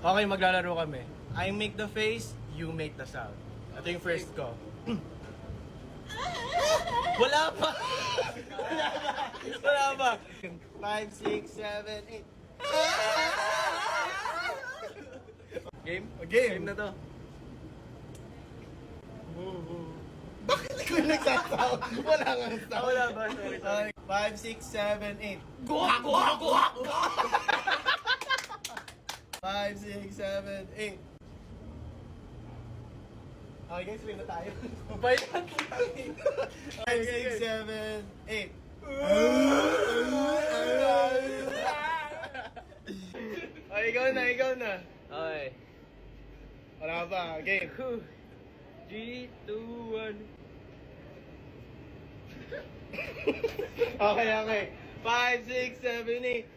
Okay, maglalaro kami. I make the face, you make the sound. Ito yung first ko. Wala pa! Wala pa! 5, 6, 7, 8. Game? Game na to. Bakit ikaw nagsasaw? Wala nga sound. Wala ba? Sorry. 5, 6, 7, 8. Guhak! Guhak! Guhak! 5, 6, 7, 8. Okay guys, win na tayo. Bayan! 5, 6, 7, 8. Ay, ikaw na. Okay. Wala pa, game. 3, 2, 1. Okay. 5, 6, 7, 8.